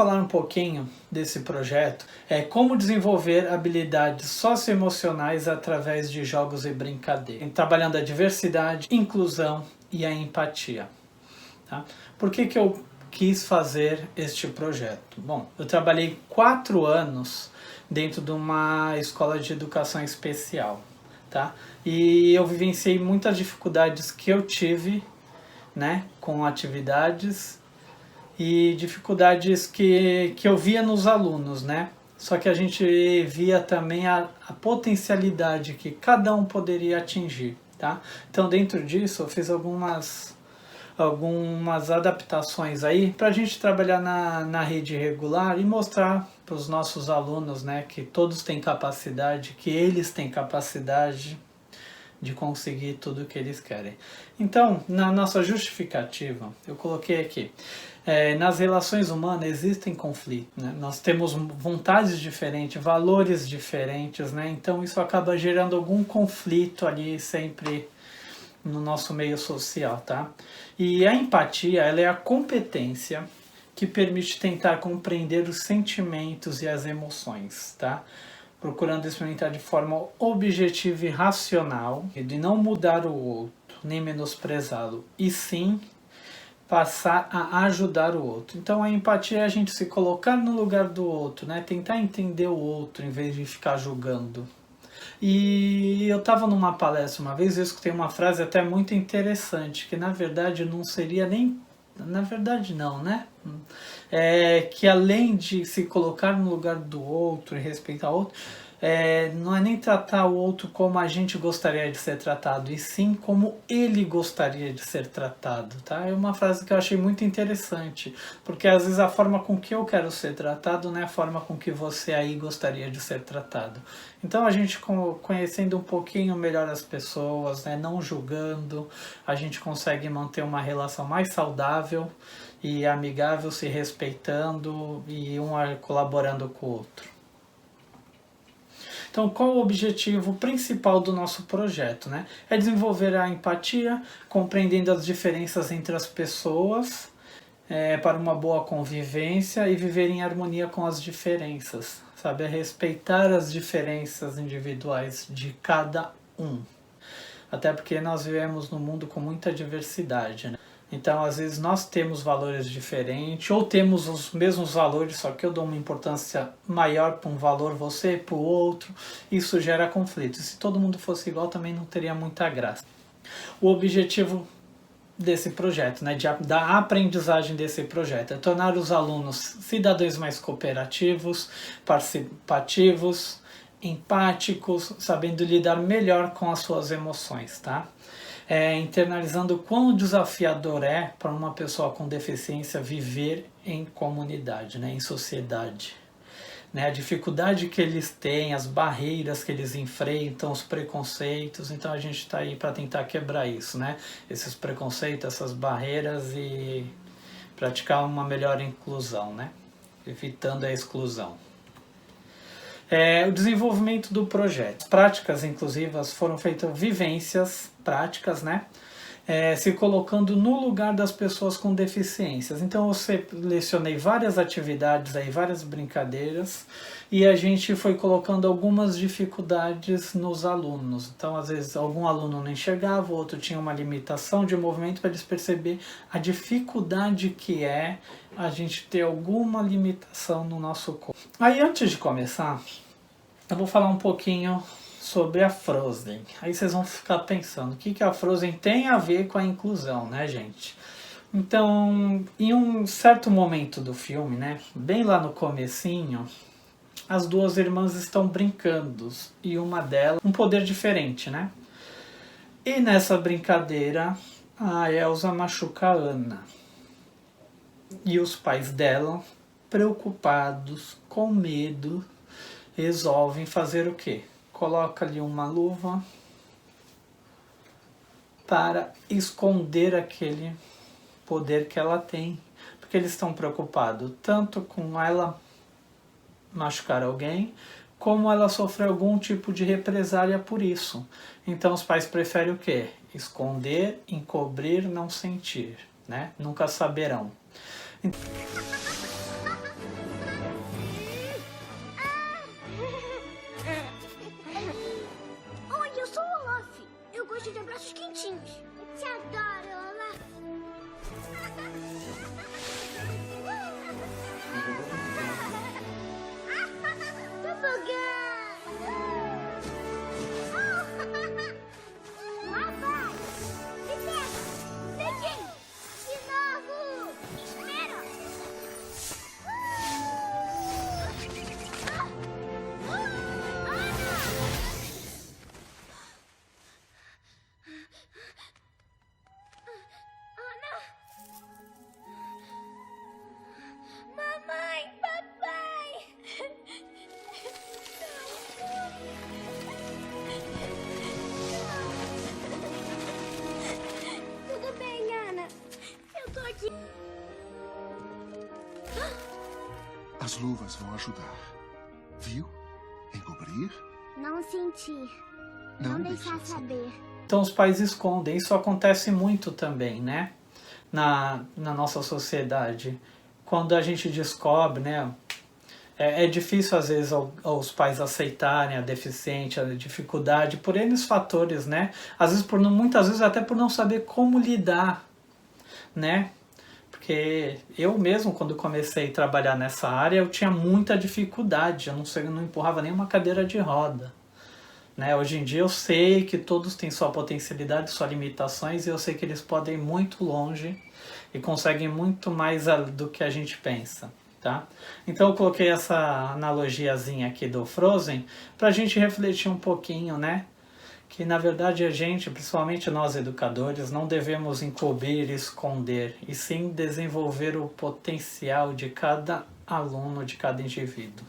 falar um pouquinho desse projeto, é como desenvolver habilidades socioemocionais através de jogos e brincadeiras, trabalhando a diversidade, inclusão e a empatia. Tá? Por que eu quis fazer este projeto? Bom, eu trabalhei 4 anos dentro de uma escola de educação especial, tá? E eu vivenciei muitas dificuldades que eu tive, né, com atividades e dificuldades que eu via nos alunos, né? Só que a gente via também a potencialidade que cada um poderia atingir, tá? Então, dentro disso, eu fiz algumas adaptações aí para a gente trabalhar na rede regular e mostrar para os nossos alunos, né, que todos têm capacidade, que eles têm capacidade de conseguir tudo o que eles querem. Então, na nossa justificativa, eu coloquei aqui, nas relações humanas existem conflitos, né? Nós temos vontades diferentes, valores diferentes, né? Então isso acaba gerando algum conflito ali sempre no nosso meio social, tá? E a empatia, ela é a competência que permite tentar compreender os sentimentos e as emoções, tá? Procurando experimentar de forma objetiva e racional, de não mudar o outro, nem menosprezá-lo, e sim passar a ajudar o outro. Então a empatia é a gente se colocar no lugar do outro, né? Tentar entender o outro em vez de ficar julgando. E eu estava numa palestra uma vez e eu escutei uma frase até muito interessante, que na verdade não seria nem... Na verdade não, né? Que além de se colocar no lugar do outro e respeitar o outro, não é nem tratar o outro como a gente gostaria de ser tratado, e sim como ele gostaria de ser tratado, tá? É uma frase que eu achei muito interessante, porque às vezes a forma com que eu quero ser tratado não é a forma com que você aí gostaria de ser tratado. Então a gente conhecendo um pouquinho melhor as pessoas, né, não julgando, a gente consegue manter uma relação mais saudável e amigável, se respeitando e um colaborando com o outro. Então, qual o objetivo principal do nosso projeto, né? É desenvolver a empatia, compreendendo as diferenças entre as pessoas, para uma boa convivência e viver em harmonia com as diferenças, sabe? É respeitar as diferenças individuais de cada um. Até porque nós vivemos num mundo com muita diversidade, né? Então, às vezes, nós temos valores diferentes, ou temos os mesmos valores, só que eu dou uma importância maior para um valor, você para o outro. Isso gera conflitos. Se todo mundo fosse igual, também não teria muita graça. O objetivo desse projeto, né, da aprendizagem desse projeto, é tornar os alunos cidadãos mais cooperativos, participativos, empáticos, sabendo lidar melhor com as suas emoções, tá? Internalizando o quão desafiador é para uma pessoa com deficiência viver em comunidade, né, em sociedade. Né, a dificuldade que eles têm, as barreiras que eles enfrentam, os preconceitos. Então a gente está aí para tentar quebrar isso, né? Esses preconceitos, essas barreiras, e praticar uma melhor inclusão, né? Evitando a exclusão. O desenvolvimento do projeto. Práticas inclusivas foram feitas, vivências práticas, né? Se colocando no lugar das pessoas com deficiências. Então eu selecionei várias atividades, aí, várias brincadeiras, e a gente foi colocando algumas dificuldades nos alunos. Então às vezes algum aluno não enxergava, o outro tinha uma limitação de movimento, para eles perceber a dificuldade que é a gente ter alguma limitação no nosso corpo. Aí antes de começar, eu vou falar um pouquinho sobre a Frozen. Aí vocês vão ficar pensando, o que a Frozen tem a ver com a inclusão, né, gente? Então, em um certo momento do filme, né, bem lá no comecinho, as duas irmãs estão brincando, e uma delas, um poder diferente, né? E nessa brincadeira, a Elsa machuca a Anna. E os pais dela, preocupados, com medo, resolvem fazer o quê? Coloca ali uma luva para esconder aquele poder que ela tem. Porque eles estão preocupados tanto com ela machucar alguém, como ela sofrer algum tipo de represália por isso. Então os pais preferem o quê? Esconder, encobrir, não sentir, né? Nunca saberão. luvas vão ajudar. Viu? Encobrir? Não sentir. Não deixar saber. Então os pais escondem. Isso acontece muito também, né? Na nossa sociedade. Quando a gente descobre, né? É difícil às vezes os pais aceitarem a deficiência, a dificuldade, por N fatores, né? Às vezes, muitas vezes até por não saber como lidar, né? Porque eu mesmo, quando comecei a trabalhar nessa área, eu tinha muita dificuldade, eu não empurrava nem uma cadeira de roda. Né? Hoje em dia eu sei que todos têm sua potencialidade, suas limitações, e eu sei que eles podem ir muito longe e conseguem muito mais do que a gente pensa. Tá? Então eu coloquei essa analogiazinha aqui do Frozen para a gente refletir um pouquinho, né? Que na verdade a gente, principalmente nós educadores, não devemos encobrir e esconder, e sim desenvolver o potencial de cada aluno, de cada indivíduo.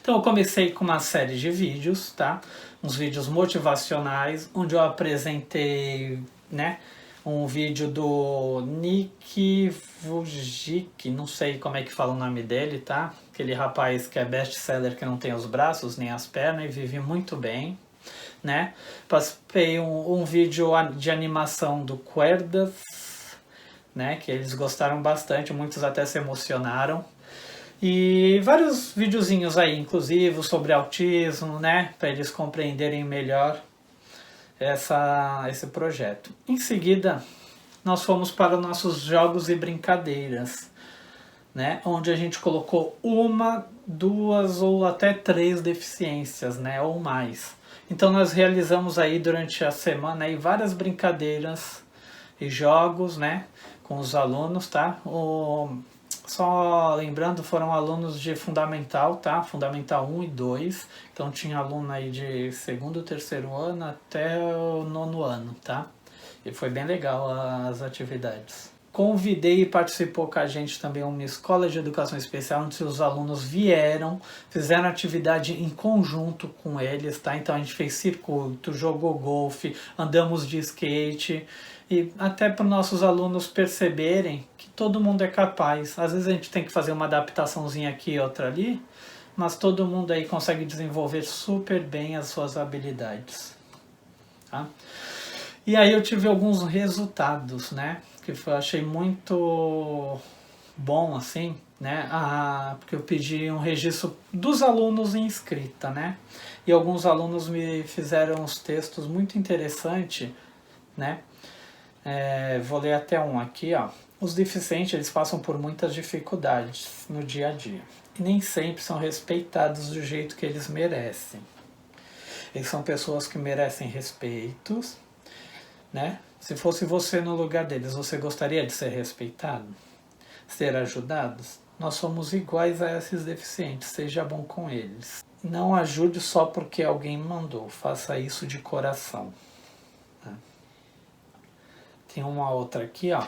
Então eu comecei com uma série de vídeos, tá? Uns vídeos motivacionais, onde eu apresentei, né? Um vídeo do Nick Vujicic, não sei como é que fala o nome dele, tá? Aquele rapaz que é best-seller, que não tem os braços nem as pernas e vive muito bem, né? Passei um vídeo de animação do Cuerdas, né? Que eles gostaram bastante, muitos até se emocionaram. E vários videozinhos aí, inclusive, sobre autismo, né? Para eles compreenderem melhor esse projeto. Em seguida, nós fomos para os nossos jogos e brincadeiras, né? Onde a gente colocou uma, duas ou até 3 deficiências, né? Ou mais. Então nós realizamos aí durante a semana aí várias brincadeiras e jogos, né? Com os alunos, tá? Só lembrando, foram alunos de Fundamental, tá? Fundamental 1 e 2. Então tinha aluno aí de segundo, terceiro ano até o 9º ano, tá? E foi bem legal as atividades. Convidei e participou com a gente também uma escola de educação especial, onde os alunos vieram, fizeram atividade em conjunto com eles, tá? Então a gente fez circuito, jogou golfe, andamos de skate, e até para os nossos alunos perceberem que todo mundo é capaz. Às vezes a gente tem que fazer uma adaptaçãozinha aqui e outra ali, mas todo mundo aí consegue desenvolver super bem as suas habilidades, tá? E aí eu tive alguns resultados, né? Que eu achei muito bom, assim, né? Porque eu pedi um registro dos alunos em escrita, né? E alguns alunos me fizeram uns textos muito interessantes, né? Vou ler até um aqui, ó. Os deficientes, eles passam por muitas dificuldades no dia a dia. E nem sempre são respeitados do jeito que eles merecem. Eles são pessoas que merecem respeitos, né? Se fosse você no lugar deles, você gostaria de ser respeitado? Ser ajudado? Nós somos iguais a esses deficientes, seja bom com eles. Não ajude só porque alguém mandou, faça isso de coração. Tem uma outra aqui, ó,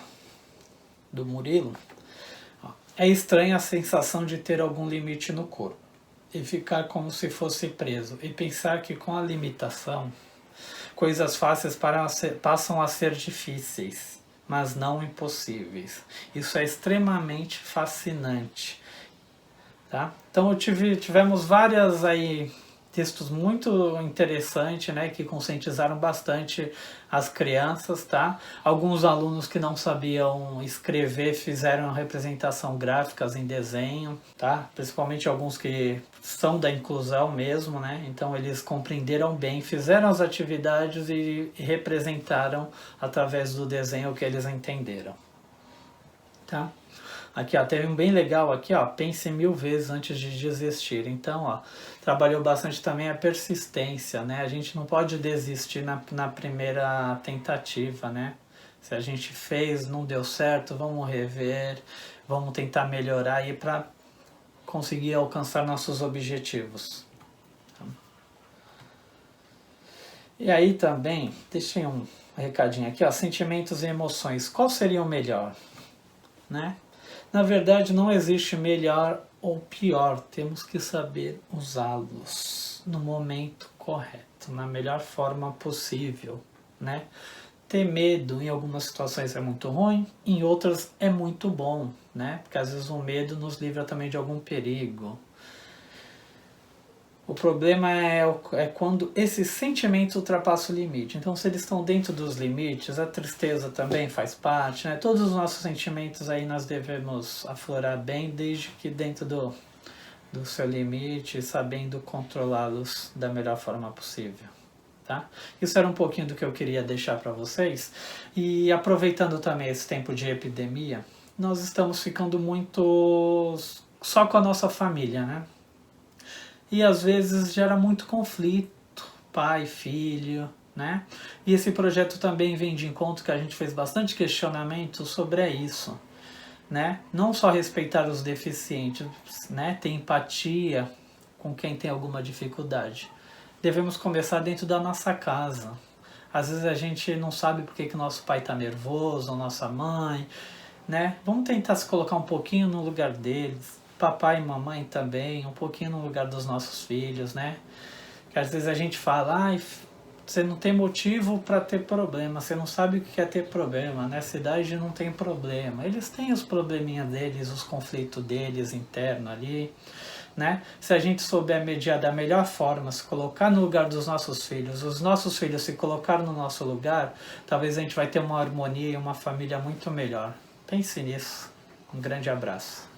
do Murilo. É estranha a sensação de ter algum limite no corpo e ficar como se fosse preso e pensar que com a limitação coisas fáceis passam a ser difíceis, mas não impossíveis. Isso é extremamente fascinante, tá? Então tivemos várias aí textos muito interessantes, né, que conscientizaram bastante as crianças, tá? Alguns alunos que não sabiam escrever fizeram representação gráficas em desenho, tá? Principalmente alguns que são da inclusão mesmo, né? Então eles compreenderam bem, fizeram as atividades e representaram através do desenho o que eles entenderam, tá? Aqui, ó, teve um bem legal aqui, ó, pense 1000 vezes antes de desistir. Então, ó, trabalhou bastante também a persistência, né? A gente não pode desistir na primeira tentativa, né? Se a gente fez, não deu certo, vamos rever, vamos tentar melhorar aí para conseguir alcançar nossos objetivos. E aí também, deixei um recadinho aqui, ó, sentimentos e emoções. Qual seria o melhor, né? Na verdade, não existe melhor ou pior, temos que saber usá-los no momento correto, na melhor forma possível, né? Ter medo em algumas situações é muito ruim, em outras é muito bom, né? Porque às vezes o medo nos livra também de algum perigo. O problema é quando esse sentimento ultrapassa o limite. Então, se eles estão dentro dos limites, a tristeza também faz parte, né? Todos os nossos sentimentos aí nós devemos aflorar bem, desde que dentro do seu limite, sabendo controlá-los da melhor forma possível. Tá? Isso era um pouquinho do que eu queria deixar para vocês. E aproveitando também esse tempo de epidemia, nós estamos ficando muito só com a nossa família, né? E às vezes gera muito conflito, pai, filho, né? E esse projeto também vem de encontro que a gente fez bastante questionamento sobre isso, né? Não só respeitar os deficientes, né? Ter empatia com quem tem alguma dificuldade. Devemos começar dentro da nossa casa. Às vezes a gente não sabe por que nosso pai está nervoso, ou nossa mãe, né? Vamos tentar se colocar um pouquinho no lugar deles. Papai e mamãe também, um pouquinho no lugar dos nossos filhos, né? Que às vezes a gente fala, ai, você não tem motivo para ter problema, você não sabe o que é ter problema, nessa idade não tem problema. Eles têm os probleminhas deles, os conflitos deles internos ali, né? Se a gente souber mediar da melhor forma, se colocar no lugar dos nossos filhos, os nossos filhos se colocar no nosso lugar, talvez a gente vai ter uma harmonia e uma família muito melhor. Pense nisso. Um grande abraço.